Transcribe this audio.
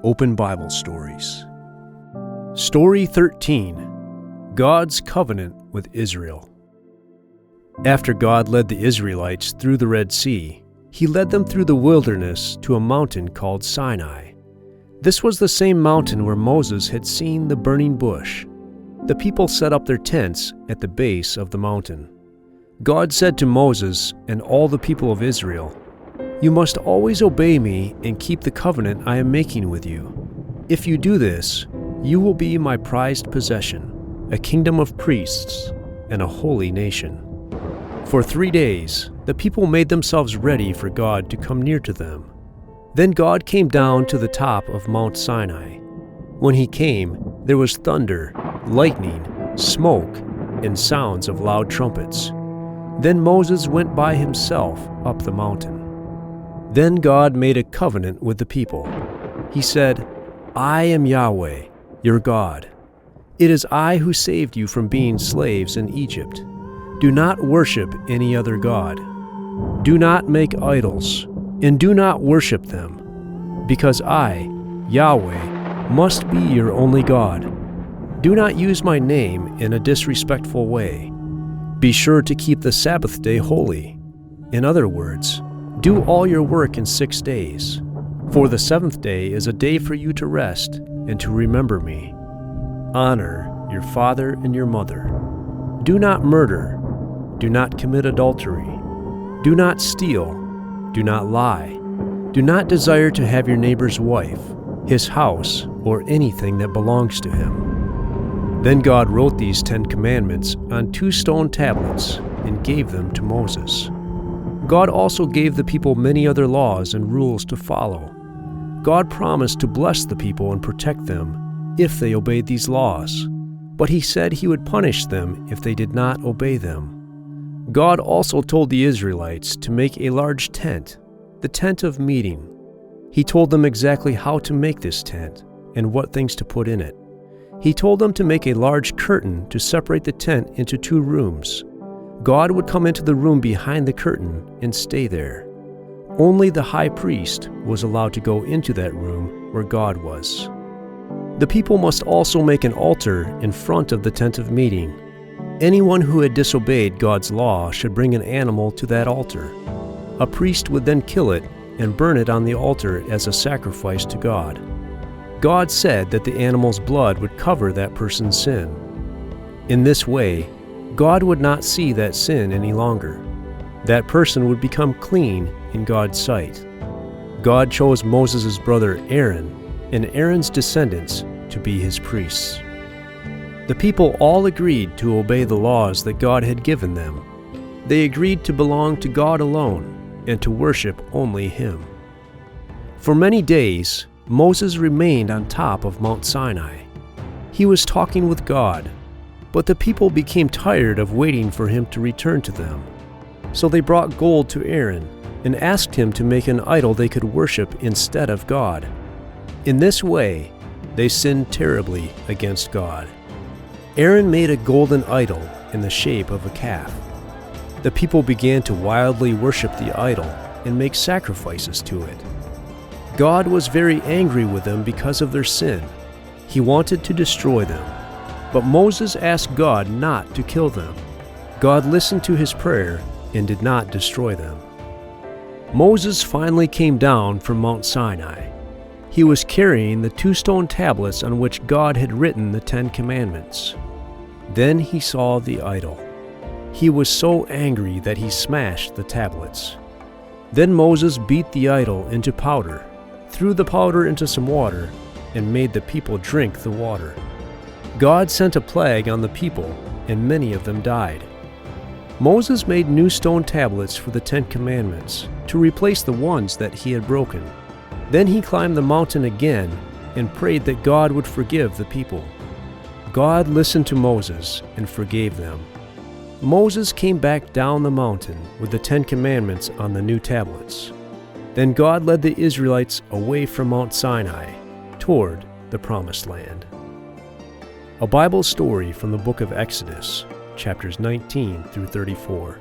Open Bible Stories. Story 13. God's Covenant with Israel. After God led the Israelites through the Red Sea, He led them through the wilderness to a mountain called Sinai. This was the same mountain where Moses had seen the burning bush. The people set up their tents at the base of the mountain. God said to Moses and all the people of Israel, "You must always obey me and keep the covenant I am making with you. If you do this, you will be my prized possession, a kingdom of priests and a holy nation." For 3 days, the people made themselves ready for God to come near to them. Then God came down to the top of Mount Sinai. When He came, there was thunder, lightning, smoke, and sounds of loud trumpets. Then Moses went by himself up the mountain. Then God made a covenant with the people. He said, "I am Yahweh, your God. It is I who saved you from being slaves in Egypt. Do not worship any other god. Do not make idols, and do not worship them, because I, Yahweh, must be your only God. Do not use my name in a disrespectful way. Be sure to keep the Sabbath day holy. In other words, do all your work in 6 days. For the seventh day is a day for you to rest and to remember me. Honor your father and your mother. Do not murder. Do not commit adultery. Do not steal. Do not lie. Do not desire to have your neighbor's wife, his house, or anything that belongs to him." Then God wrote these 10 commandments on 2 stone tablets and gave them to Moses. God also gave the people many other laws and rules to follow. God promised to bless the people and protect them if they obeyed these laws, but He said He would punish them if they did not obey them. God also told the Israelites to make a large tent, the tent of meeting. He told them exactly how to make this tent and what things to put in it. He told them to make a large curtain to separate the tent into 2 rooms. God would come into the room behind the curtain and stay there. Only the high priest was allowed to go into that room where God was. The people must also make an altar in front of the tent of meeting. Anyone who had disobeyed God's law should bring an animal to that altar. A priest would then kill it and burn it on the altar as a sacrifice to God. God said that the animal's blood would cover that person's sin. In this way, God would not see that sin any longer. That person would become clean in God's sight. God chose Moses' brother Aaron and Aaron's descendants to be his priests. The people all agreed to obey the laws that God had given them. They agreed to belong to God alone and to worship only Him. For many days, Moses remained on top of Mount Sinai. He was talking with God, but the people became tired of waiting for Him to return to them. So they brought gold to Aaron and asked him to make an idol they could worship instead of God. In this way, they sinned terribly against God. Aaron made a golden idol in the shape of a calf. The people began to wildly worship the idol and make sacrifices to it. God was very angry with them because of their sin. He wanted to destroy them. But Moses asked God not to kill them. God listened to his prayer and did not destroy them. Moses finally came down from Mount Sinai. He was carrying the 2 stone tablets on which God had written the 10 commandments. Then he saw the idol. He was so angry that he smashed the tablets. Then Moses beat the idol into powder, threw the powder into some water, and made the people drink the water. God sent a plague on the people, and many of them died. Moses made new stone tablets for the 10 commandments to replace the ones that he had broken. Then he climbed the mountain again and prayed that God would forgive the people. God listened to Moses and forgave them. Moses came back down the mountain with the 10 commandments on the new tablets. Then God led the Israelites away from Mount Sinai toward the Promised Land. A Bible story from the book of Exodus, chapters 19 through 34.